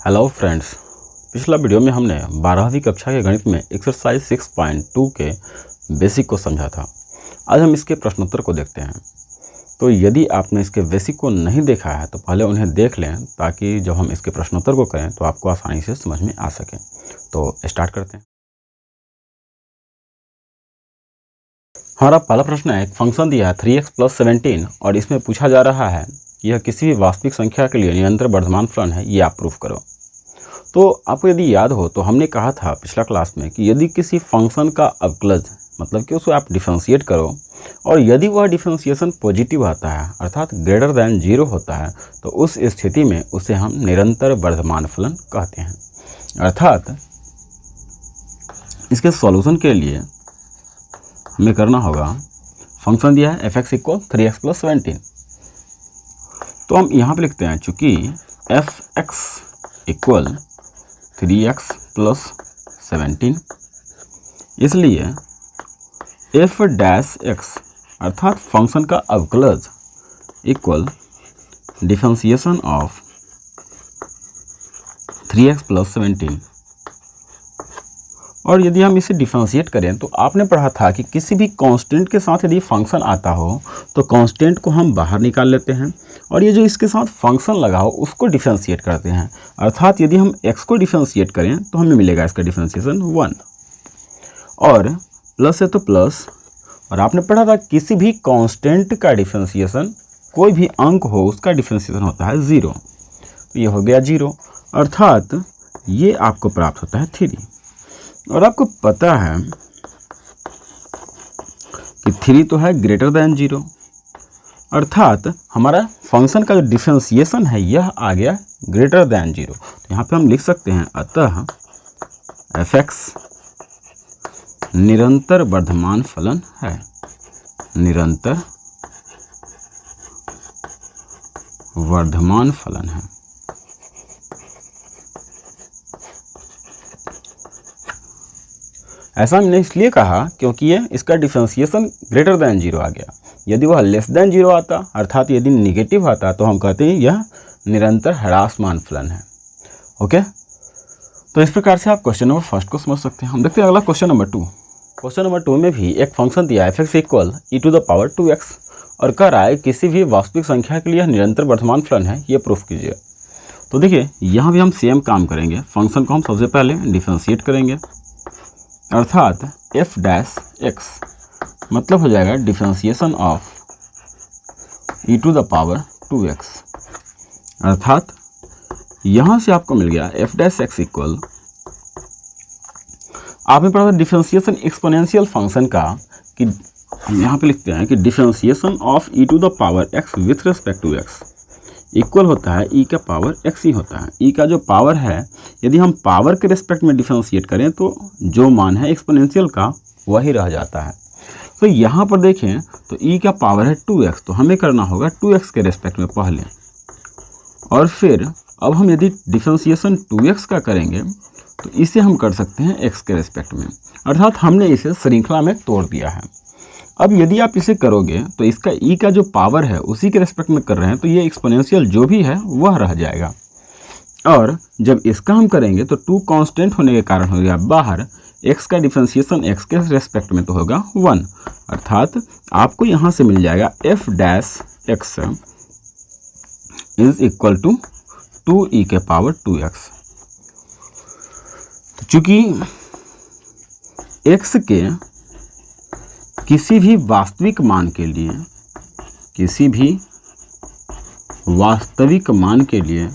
Hello friends, पिछला video में हमने 12वीं कक्षा के गणित में एक्सरसाइज 6.2 के बेसिक को समझा था। आज हम इसके प्रश्नोत्तर को देखते हैं। तो यदि आपने इसके बेसिक को नहीं देखा है तो पहले उन्हें देख लें, ताकि जब हम इसके प्रश्नोत्तर को करें तो आपको आसानी से समझ में आ सके। तो स्टार्ट करते हैं। हमारा पहला प्रश्न है, एक फंक्शन दिया है 3x + 17 और इसमें पूछा जा रहा है कि यह किसी भी वास्तविक संख्या के लिए निरंतर वर्धमान फलन है, ये आप प्रूफ करो। तो आपको यदि याद हो तो हमने कहा था पिछला क्लास में कि यदि किसी फंक्शन का अवकलज मतलब कि उसको आप डिफरेंशिएट करो और यदि वह डिफरेंशिएशन पॉजिटिव आता है अर्थात ग्रेटर दैन 0 होता है तो उस स्थिति में उसे हम निरंतर वर्धमान फलन कहते हैं। अर्थात इसके सॉल्यूशन के लिए हमें करना होगा, फंक्शन दिया है f(x = 3x + 17), तो हम यहाँ पे लिखते हैं चूँकि f(x = 3x + 17), इसलिए f(x) अर्थात फंक्शन का अवकलज इक्वल डिफरेंशिएशन ऑफ 3x + 17। और यदि हम इसे डिफरेंशिएट करें तो आपने पढ़ा था कि किसी भी कांस्टेंट के साथ यदि फंक्शन आता हो तो कांस्टेंट को हम बाहर निकाल लेते हैं और ये जो इसके साथ फंक्शन लगा हो उसको डिफरेंशिएट करते हैं। अर्थात यदि हम x को डिफरेंशिएट करें तो हमें मिलेगा इसका डिफरेंशिएशन 1, और प्लस है तो प्लस, और आपने पढ़ा था किसी भी कांस्टेंट का डिफरेंशिएशन कोई भी अंक हो उसका डिफरेंशिएशन होता है 0, तो ये हो गया 0, अर्थात ये आपको प्राप्त होता है 3। और आपको पता है कि 3 तो है ग्रेटर दैन 0, अर्थात हमारा फंक्शन का जो डिफरेंशिएशन है यह आ गया ग्रेटर दैन 0। तो यहाँ पे हम लिख सकते हैं अतः f(x) निरंतर वर्धमान फलन है, निरंतर वर्धमान फलन है। ऐसा हमने इसलिए कहा क्योंकि ये इसका डिफरेंशिएशन ग्रेटर दैन 0 आ गया। यदि वह लेस दैन 0 आता अर्थात यदि निगेटिव आता तो हम कहते हैं यह निरंतर ह्रासमान फलन है। ओके, तो इस प्रकार से आप क्वेश्चन नंबर फर्स्ट को समझ सकते हैं। हम देखते हैं अगला क्वेश्चन नंबर 2। क्वेश्चन नंबर 2 में भी एक फंक्शन दिया है f(x = e⁻²x) और कह रहा है किसी भी वास्तविक संख्या के लिए यह निरंतर वर्धमान फलन है, ये प्रूफ कीजिए। तो देखिए यहाँ भी हम सेम काम करेंगे, फंक्शन को हम सबसे पहले डिफरेंशिएट करेंगे, अर्थात f(x) मतलब हो जाएगा डिफरेंशिएशन ऑफ e⁻²x, अर्थात यहाँ से आपको मिल गया f(x) = आपने पढ़ा था डिफरेंशिएशन एक्सपोनेंशियल फंक्शन का, कि हम यहाँ पे लिखते हैं कि differentiation of e⁻x with respect to x equal होता है e⁻x ही होता है। e का जो पावर है यदि हम पावर के रिस्पेक्ट में डिफरेंशिएट करें तो जो मान है एक्सपोनेंशियल का वही रह जाता है। तो यहाँ पर देखें तो e का पावर है 2x, तो हमें करना होगा 2x के रिस्पेक्ट में पहले, और फिर अब हम यदि डिफरेंशिएशन 2x का करेंगे तो इसे हम कर सकते हैं x के रिस्पेक्ट में, अर्थात हमने इसे श्रृंखला में तोड़ दिया है। अब यदि आप इसे करोगे तो इसका e का जो पावर है उसी के रिस्पेक्ट में कर रहे हैं तो ये एक्सपोनेंशियल जो भी है वह रह जाएगा, और जब इसका हम करेंगे तो 2 कांस्टेंट होने के कारण हो गया बाहर, x का डिफरेंशिएशन x के रिस्पेक्ट में तो होगा 1, अर्थात आपको यहाँ से मिल जाएगा f(x) = 2e⁻²x। तो चूँकि x के किसी भी वास्तविक मान के लिए, किसी भी वास्तविक मान के लिए,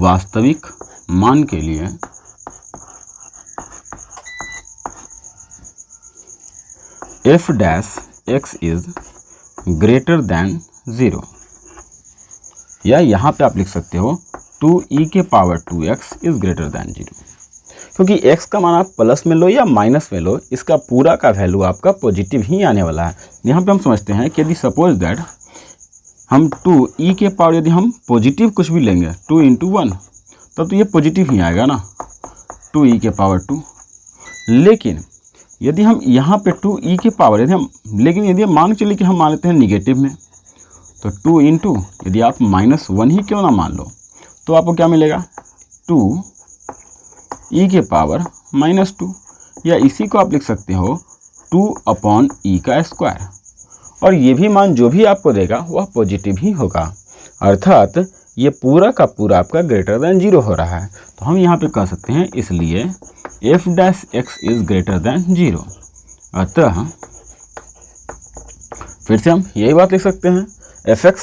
वास्तविक मान के लिए f(x) इज ग्रेटर दैन 0, या यहाँ पे आप लिख सकते हो 2e⁻²x इज ग्रेटर दैन 0, क्योंकि x का मान आप प्लस में लो या माइनस में लो, इसका पूरा का वैल्यू आपका पॉजिटिव ही आने वाला है। यहाँ पे हम समझते हैं कि यदि सपोज दैट हम 2e के पावर यदि हम पॉजिटिव कुछ भी लेंगे 2 × 1 तब तो ये पॉजिटिव ही आएगा ना, 2e⁻², लेकिन यदि हम यहाँ पे 2e की पावर यदि हम मान के चलिए कि हम मान लेते हैं निगेटिव में, तो 2 इंटू, यदि आप -1 ही क्यों ना मान लो, तो आपको क्या मिलेगा 2 e के पावर -2, या इसी को आप लिख सकते हो 2/e का स्क्वायर। और ये भी मान जो भी आपको देगा वह पॉजिटिव ही होगा, अर्थात ये पूरा का पूरा आपका ग्रेटर देन 0 हो रहा है। तो हम यहाँ पे कह सकते हैं इसलिए f' इज ग्रेटर देन 0। अतः फिर से हम यही बात लिख सकते हैं, fx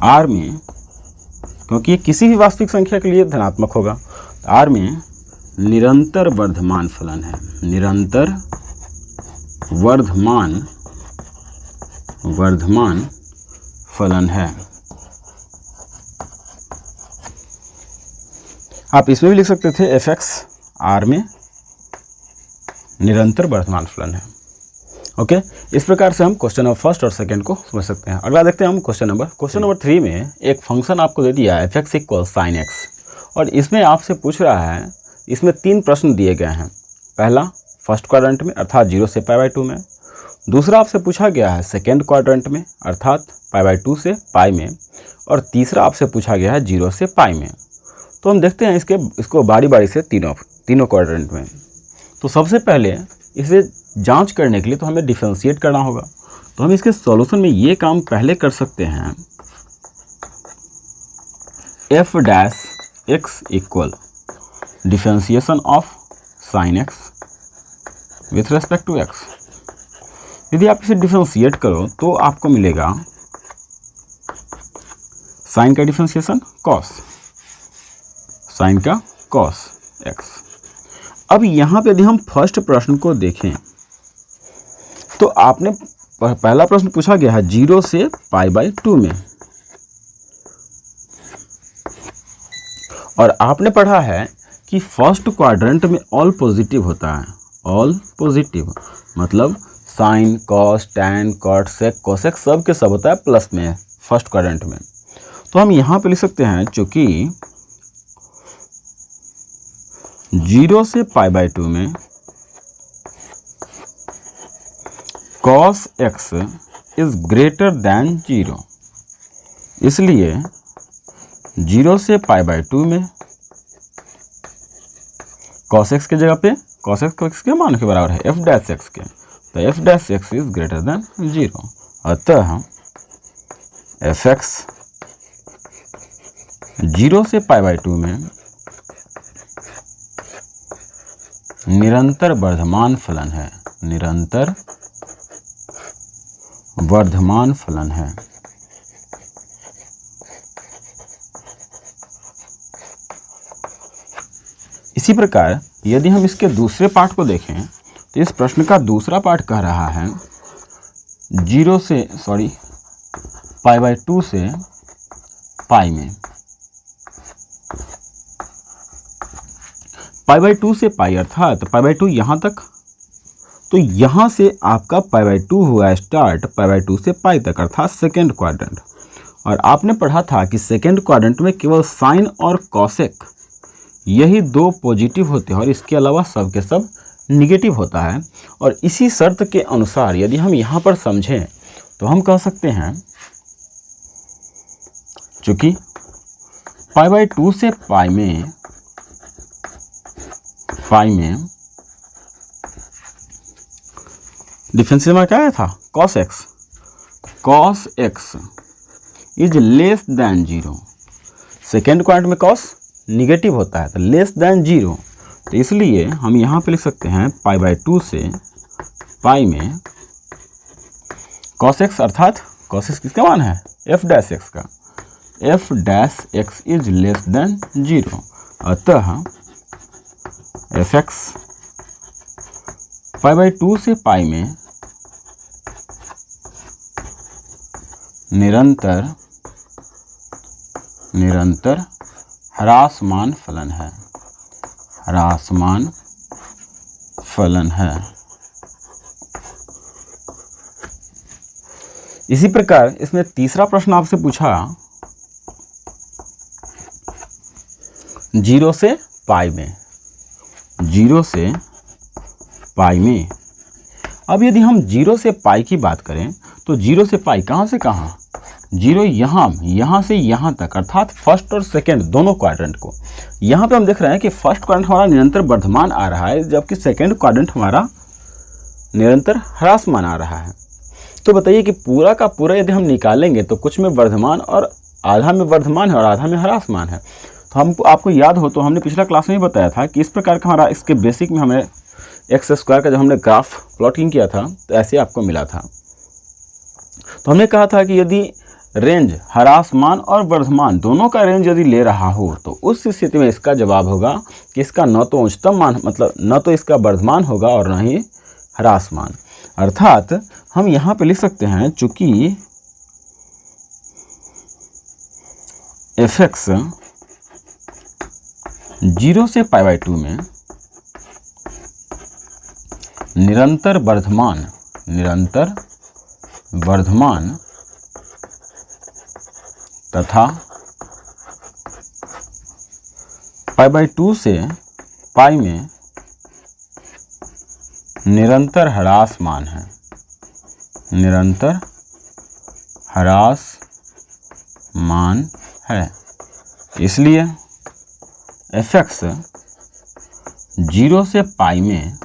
r में, क्योंकि ये किसी भी वास्तविक संख्या के लिए धनात्मक होगा, r में निरंतर वर्धमान फलन है, निरंतर वर्धमान फलन है। आप इसमें भी लिख सकते थे fx r में निरंतर वर्धमान फलन है। ओके, इस प्रकार से हम क्वेश्चन नंबर फर्स्ट और सेकंड को समझ सकते हैं। अगला देखते हैं हम क्वेश्चन नंबर 3 में एक फंक्शन आपको दे दिया है fx = sin x, और इसमें आपसे पूछ रहा है, इसमें 3 प्रश्न दिए गए हैं। पहला फर्स्ट क्वाड्रेंट में अर्थात 0 से π/2 में, दूसरा आपसे पूछा गया है सेकेंड क्वाड्रेंट में अर्थात π/2 से π में, और तीसरा आपसे पूछा गया है 0 से π में। तो हम देखते हैं इसको बारी बारी से तीनों क्वाड्रेंट में। तो सबसे पहले इसे जांच करने के लिए तो हमें डिफरेंशिएट करना होगा। तो हम इसके सॉल्यूशन में ये काम पहले कर सकते हैं, f' equal differentiation of sin x with respect to x। यदि आप इसे डिफरेंशिएट करो तो आपको मिलेगा साइन का डिफरेंशिएशन साइन का cos x। अब यहाँ पे यदि हम फर्स्ट प्रश्न को देखें तो आपने पहला प्रश्न पूछा गया है 0 से π/2 में, और आपने पढ़ा है कि फर्स्ट क्वाड्रेंट में ऑल पॉजिटिव होता है। ऑल पॉजिटिव मतलब साइन, कॉस, टैन, कॉट, सेक, कोसेक सब के सब होता है प्लस में फर्स्ट क्वाड्रेंट में। तो हम यहाँ पे लिख सकते हैं चूँकि 0 से π/2 में cos x is greater than 0, इसलिए 0 से π/2 में cos x के जगह पे cos x किसके मान के बराबर है f' के, तो f' इज ग्रेटर दैन 0। अतः fx 0 से π/2 में निरंतर वर्धमान फलन है, निरंतर वर्धमान फलन है। इसी प्रकार यदि हम इसके दूसरे पार्ट को देखें तो इस प्रश्न का दूसरा पार्ट कह रहा है π/2 से π में, π/2 से π अर्थात π/2 यहाँ तक, तो यहाँ से आपका π/2 हुआ स्टार्ट π/2 से π तक अर्थात सेकेंड क्वाड्रेंट। और आपने पढ़ा था कि सेकेंड क्वाड्रेंट में केवल साइन और कॉसेक यही 2 पॉजिटिव होते हैं और इसके अलावा सब के सब निगेटिव होता है। और इसी शर्त के अनुसार यदि हम यहाँ पर समझें तो हम कह सकते हैं चूँकि π/2 से π में डिफरेंशियल में क्या आया था cos x is less than 0। Second quadrant में cos निगेटिव होता है तो लेस दैन 0, तो इसलिए हम यहाँ पे लिख सकते हैं π/2 से π में cos x अर्थात cos x किसका मान है f' का, f' इज लेस दैन 0। अतः fx π/2 से π में निरंतर ह्रासमान फलन है, ह्रासमान फलन है। इसी प्रकार इसमें तीसरा प्रश्न आपसे पूछा 0 से π में, 0 से π में। अब यदि हम 0 से पाई की बात करें तो 0 से पाई कहाँ से कहाँ, 0 यहाँ से यहाँ तक, अर्थात फर्स्ट और सेकंड दोनों क्वाड्रेंट को। यहाँ पे हम देख रहे हैं कि फर्स्ट क्वाड्रेंट हमारा निरंतर वर्धमान आ रहा है, जबकि सेकंड क्वाड्रेंट हमारा निरंतर ह्रासमान आ रहा है। तो बताइए कि पूरा का पूरा यदि हम निकालेंगे तो कुछ में वर्धमान और आधा में वर्धमान है और आधा में ह्रासमान है। तो हमको आपको याद हो तो हमने पिछला क्लास में ही बताया था कि इस प्रकार का हमारा इसके बेसिक में हमें एक्स स्क्वायर का जब हमने ग्राफ प्लॉटिंग किया था तो ऐसे आपको मिला था। तो हमने कहा था कि यदि रेंज ह्रासमान और वर्धमान दोनों का रेंज यदि ले रहा हो तो उस स्थिति में इसका जवाब होगा कि इसका न तो उच्चतम मान, मतलब न तो इसका वर्धमान होगा और न ही ह्रासमान। अर्थात हम यहाँ पे लिख सकते हैं, चूंकि fx 0 से π/2 में निरंतर वर्धमान तथा π/2 से पाई में निरंतर ह्रासमान है, निरंतर ह्रासमान है। इसलिए fx 0 से पाई में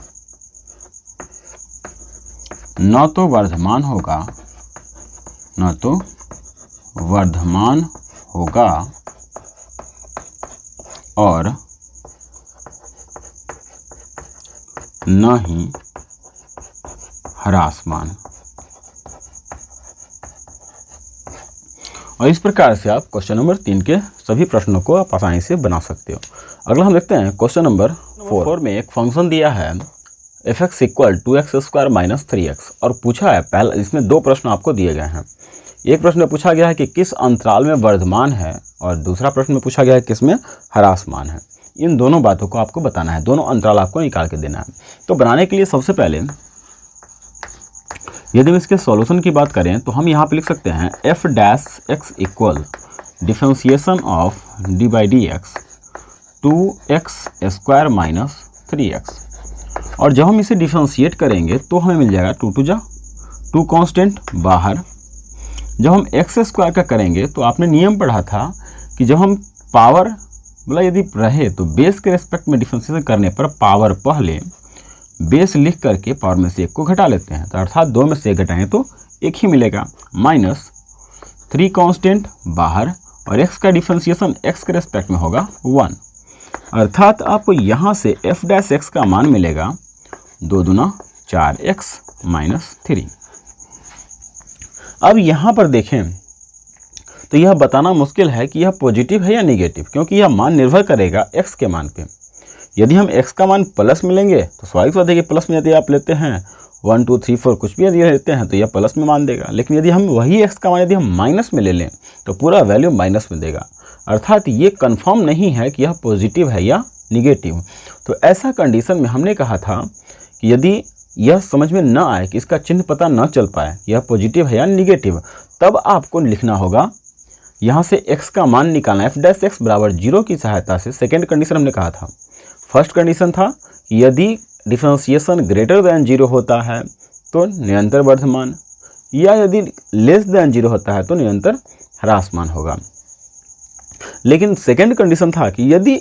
न तो वर्धमान होगा और न ही ह्रासमान। और इस प्रकार से आप क्वेश्चन नंबर 3 के सभी प्रश्नों को आप आसानी से बना सकते हो। अगला हम देखते हैं क्वेश्चन नंबर 4 में एक फंक्शन दिया है fx = 2x² - 3x और पूछा है, पहला इसमें दो प्रश्न आपको दिए गए हैं। एक प्रश्न में पूछा गया है कि किस अंतराल में वर्धमान है और दूसरा प्रश्न में पूछा गया है किस में ह्रासमान है। इन दोनों बातों को आपको बताना है, दोनों अंतराल आपको निकाल के देना है। तो बनाने के लिए सबसे पहले यदि हम इसके सॉल्यूशन की बात करें तो हम यहाँ पे लिख सकते हैं f' equal differentiation of d/dx 2x² - 3x। और जब हम इसे डिफरेंशिएट करेंगे तो हमें मिल जाएगा 2 × 2 कांस्टेंट बाहर। जब हम x² का करेंगे तो आपने नियम पढ़ा था कि जब हम पावर मतलब यदि रहे तो बेस के रेस्पेक्ट में डिफरेंशिएशन करने पर पावर पहले बेस लिख करके पावर में से एक को घटा लेते हैं। तो अर्थात 2 में से 1 घटाएंगे तो 1 ही मिलेगा, -3 कांस्टेंट बाहर और x का डिफरेंशिएशन x के रेस्पेक्ट में होगा 1। अर्थात आपको यहाँ से f' का मान मिलेगा 2 दूना 4x - 3। अब यहाँ पर देखें तो यह बताना मुश्किल है कि यह पॉजिटिव है या नेगेटिव, क्योंकि यह मान निर्भर करेगा x के मान पे। यदि हम x का मान प्लस में लेंगे तो स्वाभाविक बात है कि प्लस में यदि आप लेते हैं 1 2 3 4 कुछ भी यदि लेते हैं तो यह प्लस में मान देगा। लेकिन यदि हम वही x का मान यदि हम माइनस में ले लें तो पूरा वैल्यू माइनस में देगा। अर्थात ये कंफर्म नहीं है कि यह पॉजिटिव है या निगेटिव। तो ऐसा कंडीशन में हमने कहा था कि यदि यह समझ में न आए कि इसका चिन्ह पता न चल पाए यह पॉजिटिव है या निगेटिव, तब आपको लिखना होगा यहाँ से x का मान निकालना f' बराबर 0 की सहायता से। सेकेंड कंडीशन हमने कहा था, फर्स्ट कंडीशन था यदि डिफरेंशिएशन ग्रेटर दैन 0 होता है तो निरंतर वर्धमान, या यदि लेस दैन 0 होता है तो निरंतर ह्रासमान होगा। लेकिन सेकेंड कंडीशन था कि यदि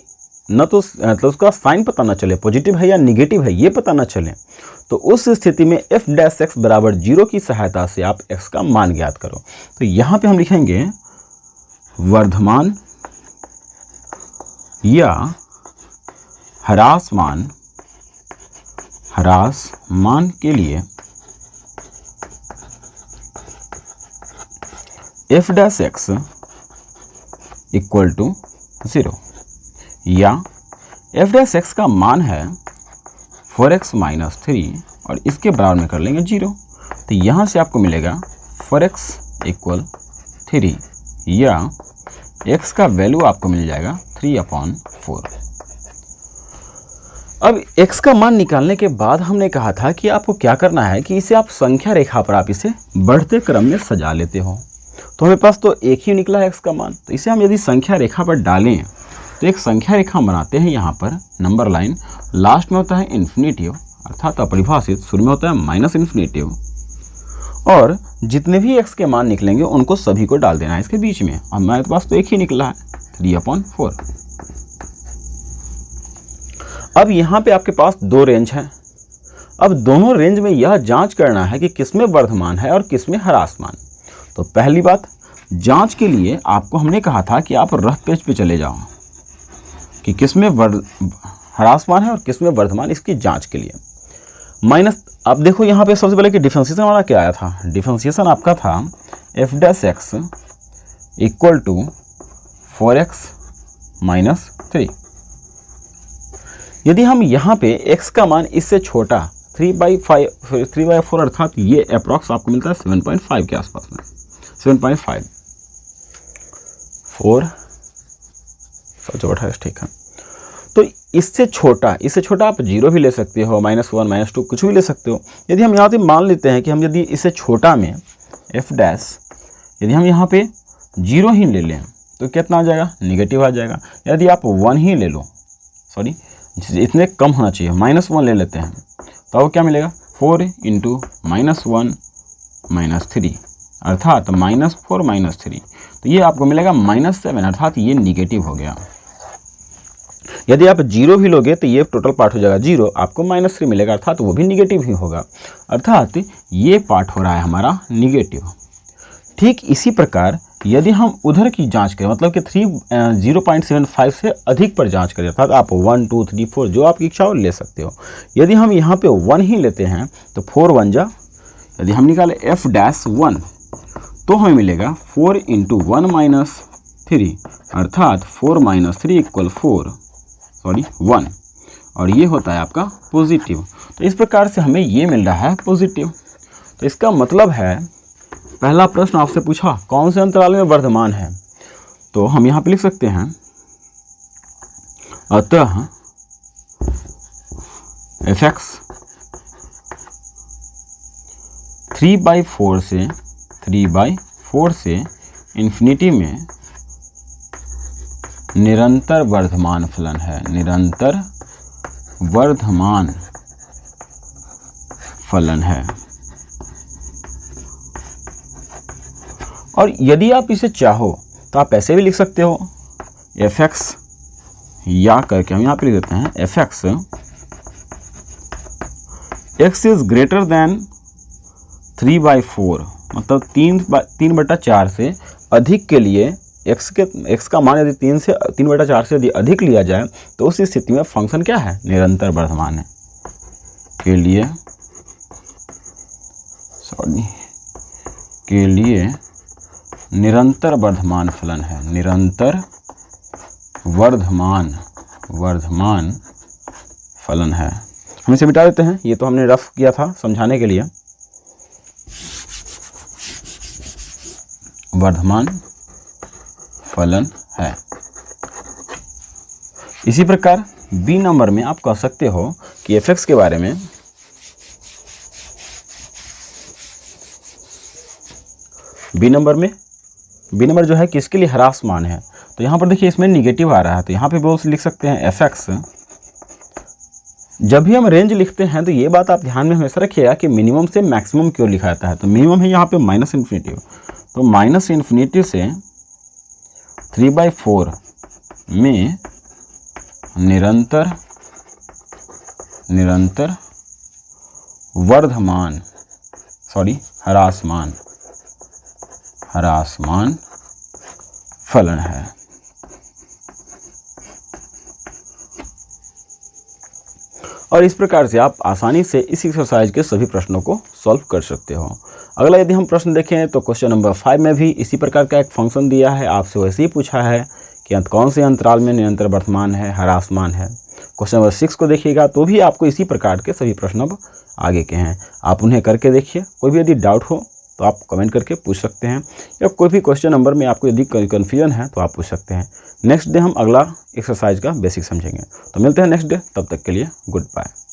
न तो मतलब उसका साइन पता न चले, पॉजिटिव है या निगेटिव है ये पता न चले, तो उस स्थिति में f' बराबर 0 की सहायता से आप x का मान ज्ञात करो। तो यहाँ पे हम लिखेंगे वर्धमान या ह्रासमान के लिए f' = 0 या f' का मान है 4x - 3 और इसके बराबर में कर लेंगे 0। तो यहाँ से आपको मिलेगा 4x = 3 या x का वैल्यू आपको मिल जाएगा 3/4। अब x का मान निकालने के बाद हमने कहा था कि आपको क्या करना है कि इसे आप संख्या रेखा पर आप इसे बढ़ते क्रम में सजा लेते हो। तो हमें पास तो एक ही निकला है x का मान, तो इसे हम यदि संख्या रेखा पर डालें तो एक संख्या रेखा बनाते हैं। यहाँ पर नंबर लाइन लास्ट में होता है इन्फिनिटिव अर्थात अपरिभाषित शुरू में होता है माइनस इन्फिनेटिव, और जितने भी x के मान निकलेंगे उनको सभी को डाल देना है इसके बीच में। अब मेरे पास तो एक ही निकला है 3/4। अब यहाँ पे आपके पास दो रेंज है। अब दोनों रेंज में यह जांच करना है कि किसमें वर्धमान है और किसमें ह्रासमान। तो पहली बात, जांच के लिए आपको हमने कहा था कि आप रफ पेज पे चले जाओ कि किसमें ह्रासमान है और किसमें वर्धमान, इसकी जांच के लिए माइनस। अब देखो यहाँ पे सबसे पहले कि डिफरेंशिएशन हमारा क्या आया था। डिफरेंशिएशन आपका था f' equal to 4x minus 3। यदि हम यहाँ पे x का मान इससे छोटा 3/4 अर्थात ये अप्रॉक्स आपको मिलता है 7.5 के आसपास में, 7.5 4 28 ठीक है। तो इससे छोटा आप 0 भी ले सकते हो, -1 -2 कुछ भी ले सकते हो। यदि हम यहाँ पे मान लेते हैं कि हम यदि इससे छोटा में f' यदि हम यहाँ पे 0 ही ले लें तो कितना आ जाएगा, निगेटिव आ जाएगा। यदि आप 1 ही ले लो, सॉरी इतने कम होना चाहिए, -1 ले लेते हैं तो वो क्या मिलेगा 4 × -1 -3 अर्थात -4 -3, तो ये आपको मिलेगा -7 अर्थात ये निगेटिव हो गया। यदि आप 0 भी लोगे तो ये टोटल पार्ट हो जाएगा 0, आपको -3 मिलेगा अर्थात वो भी निगेटिव ही होगा, अर्थात ये पार्ट हो रहा है हमारा निगेटिव। ठीक इसी प्रकार यदि हम उधर की जांच करें, मतलब कि 0.75 से अधिक पर जांच करें, अर्थात आप 1 2 3 4 जो आपकी इच्छा हो ले सकते हो। यदि हम यहाँ पे 1 ही लेते हैं तो 4 1 जा, यदि हम निकाले f' 1 तो हमें मिलेगा 4 × 1 -3 अर्थात 4 - 3 = 1, और ये होता है आपका पॉजिटिव। तो इस प्रकार से हमें ये मिल रहा है पॉजिटिव। तो इसका मतलब है पहला प्रश्न आपसे पूछा कौन से अंतराल में वर्धमान है, तो हम यहाँ पे लिख सकते हैं अतः f(x) 3/4 से इन्फिनिटी में निरंतर वर्धमान फलन है, निरंतर वर्धमान फलन है। और यदि आप इसे चाहो तो आप ऐसे भी लिख सकते हो f(x) या करके हम यहाँ पे लिख देते हैं f(x) x is greater than 3/4 मतलब 3/4 से अधिक के लिए x का मान यदि 3/4 से यदि अधिक लिया जाए तो उस स्थिति में फंक्शन क्या है, निरंतर वर्धमान है के लिए निरंतर वर्धमान फलन है, निरंतर वर्धमान फलन है। हम इसे मिटा देते हैं, ये तो हमने रफ किया था समझाने के लिए। वर्धमान फलन है। इसी प्रकार बी नंबर में आप कह सकते हो कि f(x) के बारे में बी नंबर जो है किसके लिए ह्रासमान है, तो यहाँ पर देखिए इसमें निगेटिव आ रहा है, तो यहाँ पे बोल लिख सकते हैं f(x) जब भी हम रेंज लिखते हैं तो ये बात आप ध्यान में हमेशा रखिएगा कि मिनिमम से मैक्सिमम की ओर लिखा जाता है। तो मिनिमम है यहाँ पे -∞, तो -∞ से 3/4 में निरंतर वर्धमान ह्रासमान फलन है। और इस प्रकार से आप आसानी से इस एक्सरसाइज के सभी प्रश्नों को सॉल्व कर सकते हो। अगला यदि हम प्रश्न देखें तो क्वेश्चन नंबर 5 में भी इसी प्रकार का एक फंक्शन दिया है, आपसे वैसे ही पूछा है कि कौन से अंतराल में निरंतर वर्धमान है, ह्रासमान है। क्वेश्चन नंबर 6 को देखिएगा तो भी आपको इसी प्रकार के सभी प्रश्न अब आगे के हैं, आप उन्हें करके देखिए। कोई भी यदि डाउट हो तो आप कमेंट करके पूछ सकते हैं, या कोई भी क्वेश्चन नंबर में आपको यदि कन्फ्यूजन है तो आप पूछ सकते हैं। नेक्स्ट डे हम अगला एक्सरसाइज का बेसिक समझेंगे। तो मिलते हैं नेक्स्ट डे, तब तक के लिए गुड बाय।